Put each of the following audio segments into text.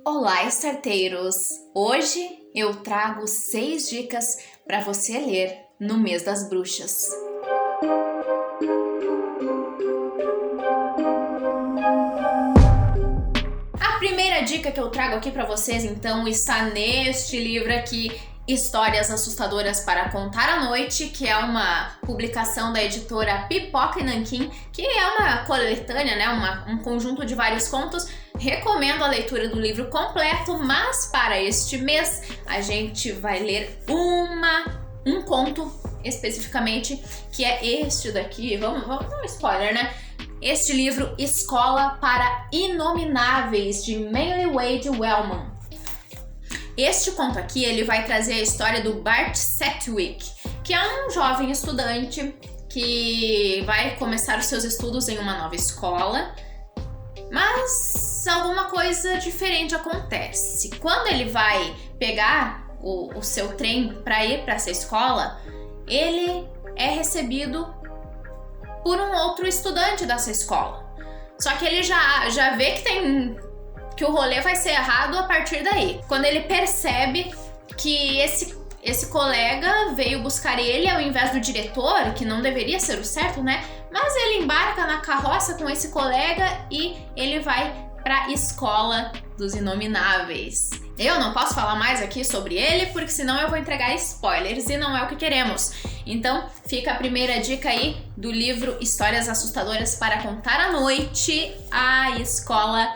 Olá, starteiros! Hoje eu trago 6 dicas para você ler no mês das bruxas. A primeira dica que eu trago aqui para vocês, então, está neste livro aqui, Histórias Assustadoras para Contar à Noite, que é uma publicação da editora Pipoca e Nanquim, que é uma coletânea, né, um conjunto de vários contos. Recomendo a leitura do livro completo, mas para este mês a gente vai ler um conto especificamente, que é este daqui. Vamos dar um spoiler, né? Este livro, Escola para Inomináveis, de Maylie Wade Wellman. Este conto aqui, ele vai trazer a história do Bart Setwick, que é um jovem estudante que vai começar os seus estudos em uma nova escola, mas alguma coisa diferente acontece. Quando ele vai pegar o seu trem para ir para essa escola, ele é recebido por um outro estudante dessa escola. Só que ele já vê que o rolê vai ser errado a partir daí. Quando ele percebe que esse colega veio buscar ele ao invés do diretor, que não deveria ser o certo, né? Mas ele embarca na carroça com esse colega e ele vai para a Escola dos Inomináveis. Eu não posso falar mais aqui sobre ele, porque senão eu vou entregar spoilers e não é o que queremos. Então, fica a primeira dica aí do livro Histórias Assustadoras para Contar à Noite, a Escola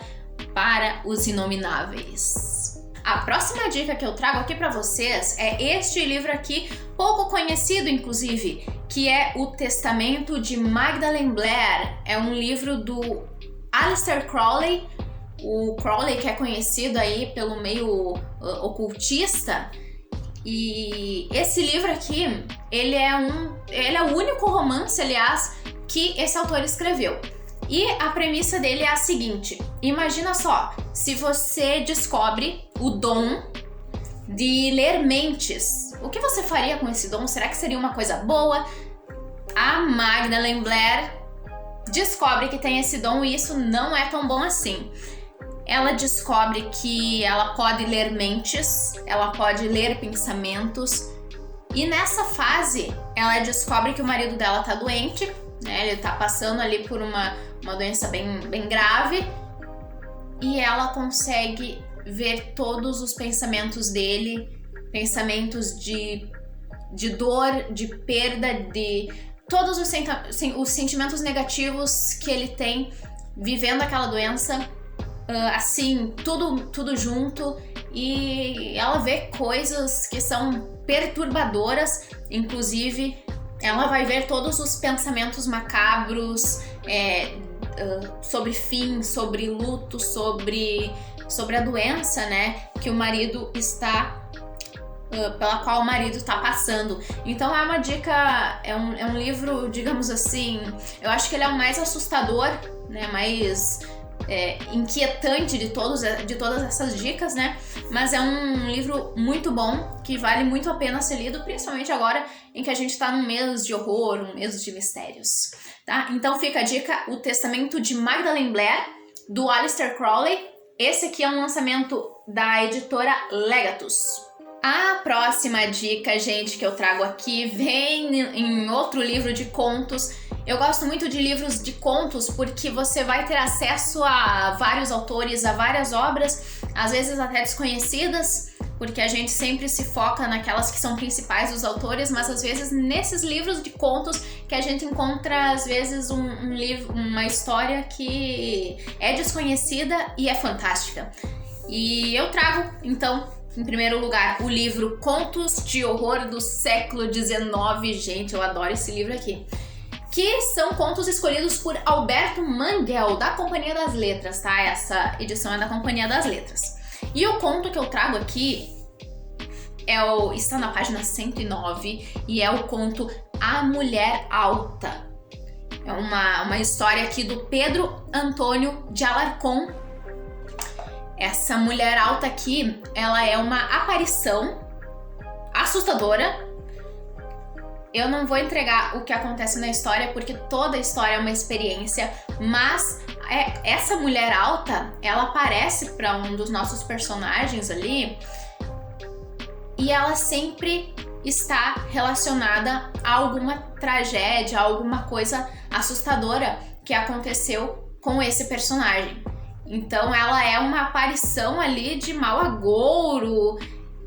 para os Inomináveis. A próxima dica que eu trago aqui para vocês é este livro aqui, pouco conhecido inclusive, que é O Testamento de Magdalene Blair. É um livro do Aleister Crowley, o Crowley que é conhecido aí pelo meio ocultista. E esse livro aqui, ele é o único romance, aliás, que esse autor escreveu. E a premissa dele é a seguinte: imagina só, se você descobre o dom de ler mentes, o que você faria com esse dom? Será que seria uma coisa boa? A Magdalene Blair descobre que tem esse dom e isso não é tão bom assim. Ela descobre que ela pode ler mentes, ela pode ler pensamentos, e nessa fase ela descobre que o marido dela tá doente, né? Ele tá passando ali por uma doença bem grave, e ela consegue ver todos os pensamentos dele, pensamentos de dor, de perda, de todos os sentimentos negativos que ele tem vivendo aquela doença, assim, tudo junto, e ela vê coisas que são perturbadoras. Inclusive, ela vai ver todos os pensamentos macabros, sobre fim, sobre luto, sobre a doença, né, que o marido está, pela qual o marido está passando. Então é uma dica, é um livro, digamos assim, eu acho que ele é o mais assustador, né, mais inquietante de todas essas dicas, né? Mas é um livro muito bom, que vale muito a pena ser lido, principalmente agora em que a gente tá num mês de horror, um mês de mistérios, tá? Então fica a dica, O Testamento de Magdalene Blair, do Aleister Crowley. Esse aqui é um lançamento da editora Legatus. A próxima dica, gente, que eu trago aqui vem em outro livro de contos. Eu gosto muito de livros de contos porque você vai ter acesso a vários autores, a várias obras, às vezes até desconhecidas, porque a gente sempre se foca naquelas que são principais dos autores, mas às vezes nesses livros de contos que a gente encontra, às vezes, um livro, uma história que é desconhecida e é fantástica. E eu trago, então, em primeiro lugar, o livro Contos de Horror do Século XIX. Gente, eu adoro esse livro aqui. Que são contos escolhidos por Alberto Manguel, da Companhia das Letras, tá? Essa edição é da Companhia das Letras. E o conto que eu trago aqui está na página 109 e é o conto A Mulher Alta. É uma história aqui do Pedro Antônio de Alarcón. Essa mulher alta aqui, ela é uma aparição assustadora. Eu não vou entregar o que acontece na história, porque toda a história é uma experiência, mas essa mulher alta, ela aparece para um dos nossos personagens ali e ela sempre está relacionada a alguma tragédia, a alguma coisa assustadora que aconteceu com esse personagem. Então ela é uma aparição ali de mau agouro.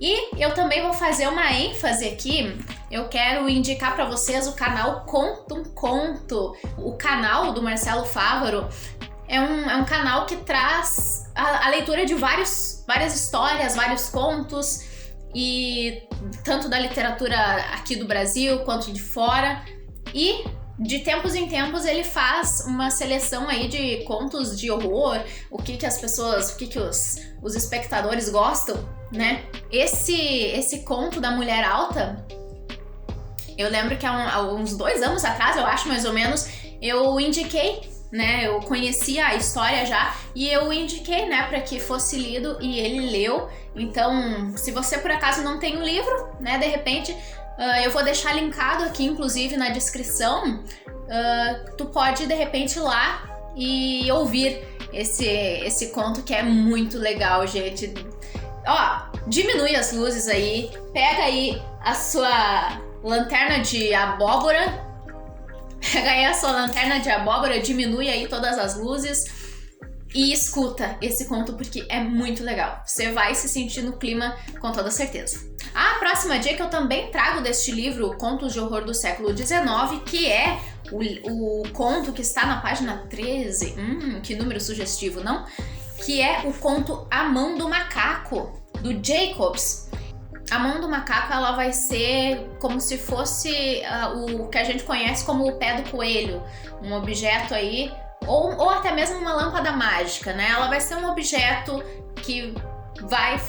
E eu também vou fazer uma ênfase aqui. Eu quero indicar para vocês o canal Conta um Conto. O canal do Marcelo Fávaro é um canal que traz a leitura de várias histórias, vários contos, e tanto da literatura aqui do Brasil quanto de fora. E de tempos em tempos ele faz uma seleção aí de contos de horror, o que as pessoas, o que os espectadores gostam, né? Esse conto da mulher alta, eu lembro que há uns 2 anos atrás, eu acho mais ou menos, eu indiquei, né? Eu conhecia a história já e eu indiquei, né, para que fosse lido e ele leu. Então, se você por acaso não tem o livro, né, de repente, eu vou deixar linkado aqui, inclusive, na descrição. Tu pode, de repente, ir lá e ouvir esse conto que é muito legal, gente. Ó, diminui as luzes aí, pega aí a sua lanterna de abóbora, diminui aí todas as luzes e escuta esse conto porque é muito legal. Você vai se sentir no clima com toda certeza. A próxima dica que eu também trago deste livro, Contos de Horror do Século XIX, que é o conto que está na página 13, que número sugestivo, não? Que é o conto A Mão do Macaco, do Jacobs. A Mão do Macaco, ela vai ser como se fosse o que a gente conhece como o pé do coelho, um objeto aí, ou até mesmo uma lâmpada mágica, né? Ela vai ser um objeto que vai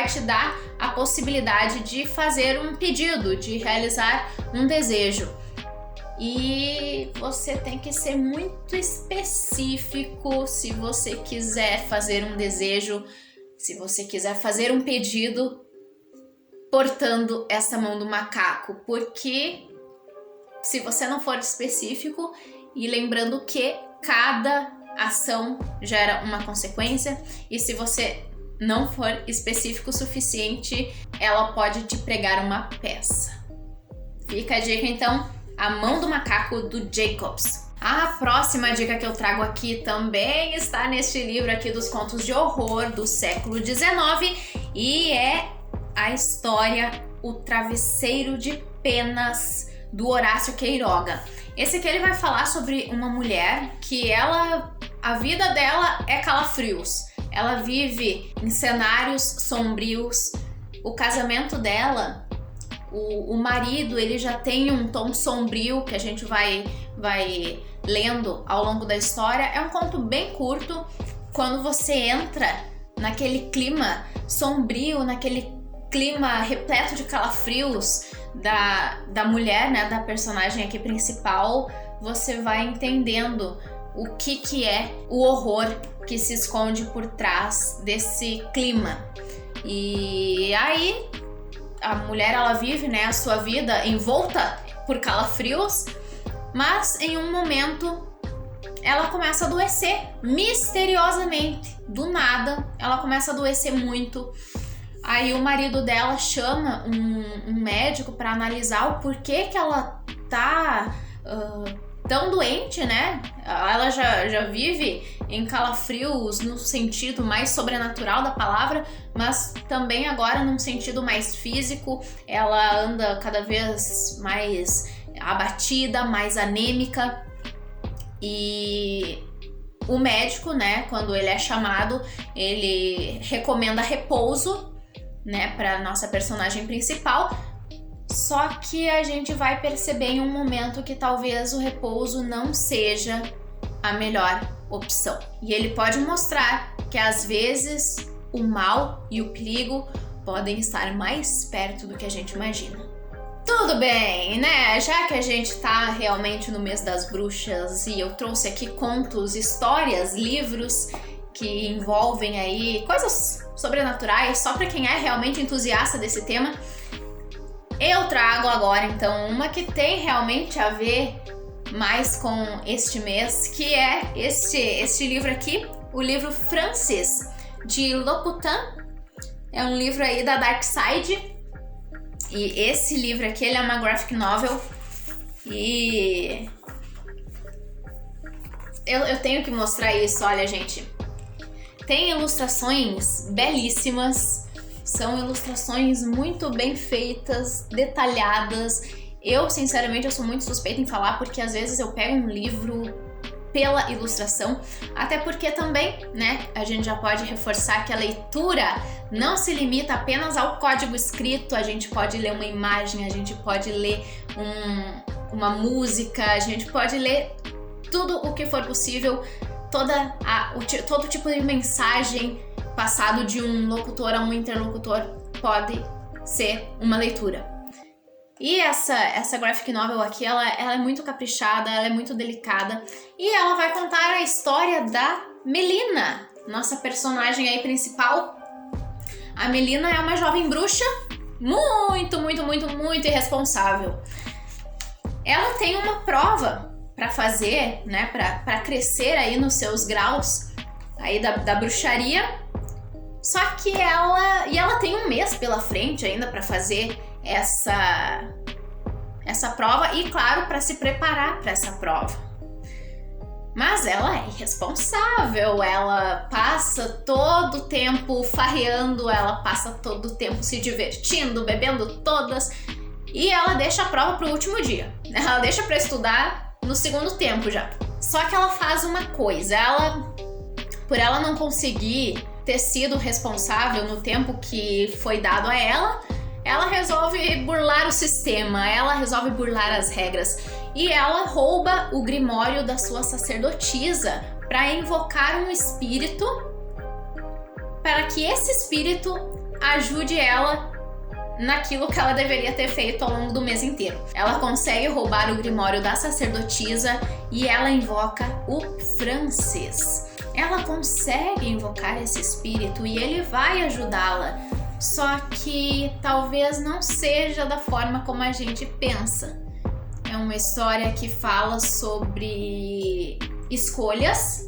te dar a possibilidade de fazer um pedido, de realizar um desejo. E você tem que ser muito específico se você quiser fazer um desejo, se você quiser fazer um pedido portando essa mão do macaco, porque se você não for específico, e lembrando que cada ação gera uma consequência, e se você não for específico o suficiente, ela pode te pregar uma peça. Fica a dica então, A Mão do Macaco, do Jacobs. A próxima dica que eu trago aqui também está neste livro aqui dos contos de horror do século XIX e é a história O Travesseiro de Penas, do Horácio Queiroga. Esse aqui ele vai falar sobre uma mulher que a vida dela é calafrios. Ela vive em cenários sombrios. O casamento dela, o marido, ele já tem um tom sombrio que a gente vai lendo ao longo da história. É um conto bem curto. Quando você entra naquele clima sombrio, naquele clima repleto de calafrios da mulher, né, da personagem aqui principal, você vai entendendo o que é o horror que se esconde por trás desse clima. E aí a mulher, ela vive, né, a sua vida envolta por calafrios, mas em um momento ela começa a adoecer misteriosamente, do nada ela começa a adoecer muito. Aí o marido dela chama um médico para analisar o porquê que ela tá tão doente, né? Ela já vive em calafrios no sentido mais sobrenatural da palavra, mas também agora num sentido mais físico. Ela anda cada vez mais abatida, mais anêmica. E o médico, né, quando ele é chamado, ele recomenda repouso, né, para nossa personagem principal. Só que a gente vai perceber em um momento que talvez o repouso não seja a melhor opção. E ele pode mostrar que às vezes o mal e o perigo podem estar mais perto do que a gente imagina. Tudo bem, né? Já que a gente tá realmente no mês das bruxas e eu trouxe aqui contos, histórias, livros que envolvem aí coisas sobrenaturais, só para quem é realmente entusiasta desse tema, eu trago agora então uma que tem realmente a ver mais com este mês, que é este livro aqui, o livro Francis, de Loputan. É um livro aí da Dark Side. E esse livro aqui, ele é uma graphic novel. E eu tenho que mostrar isso, olha, gente. Tem ilustrações belíssimas. São ilustrações muito bem feitas, detalhadas. Eu, sinceramente, eu sou muito suspeita em falar, porque às vezes eu pego um livro pela ilustração, até porque também, né, a gente já pode reforçar que a leitura não se limita apenas ao código escrito. A gente pode ler uma imagem, a gente pode ler uma música, a gente pode ler tudo o que for possível, todo tipo de mensagem passado de um locutor a um interlocutor pode ser uma leitura. E essa graphic novel aqui, ela é muito caprichada, ela é muito delicada, e ela vai contar a história da Melina, nossa personagem aí principal. A Melina é uma jovem bruxa muito irresponsável. Ela tem uma prova para fazer, né, para crescer aí nos seus graus aí da bruxaria. Só que ela tem um mês pela frente ainda para fazer essa prova e, claro, para se preparar para essa prova. Mas ela é irresponsável, ela passa todo o tempo farreando, ela passa todo o tempo se divertindo, bebendo todas, e ela deixa a prova pro último dia. Ela deixa para estudar no segundo tempo já. Só que ela faz uma coisa, por ela não conseguir ter sido responsável no tempo que foi dado a ela resolve burlar o sistema, ela resolve burlar as regras e ela rouba o grimório da sua sacerdotisa para invocar um espírito, para que esse espírito ajude ela naquilo que ela deveria ter feito ao longo do mês inteiro. Ela consegue roubar o grimório da sacerdotisa e ela invoca o Francis. Ela consegue invocar esse espírito e ele vai ajudá-la. Só que talvez não seja da forma como a gente pensa. É uma história que fala sobre escolhas,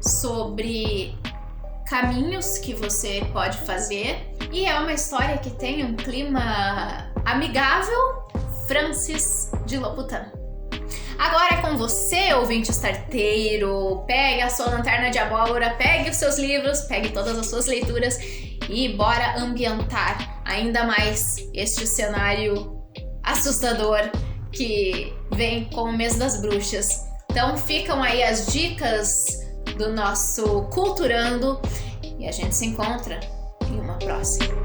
sobre caminhos que você pode fazer, e é uma história que tem um clima amigável. Francis de Loputan. Agora é com você, ouvinte starteiro. Pegue a sua lanterna de abóbora, pegue os seus livros, pegue todas as suas leituras e bora ambientar ainda mais este cenário assustador que vem com o mês das bruxas. Então ficam aí as dicas do nosso Culturando e a gente se encontra em uma próxima.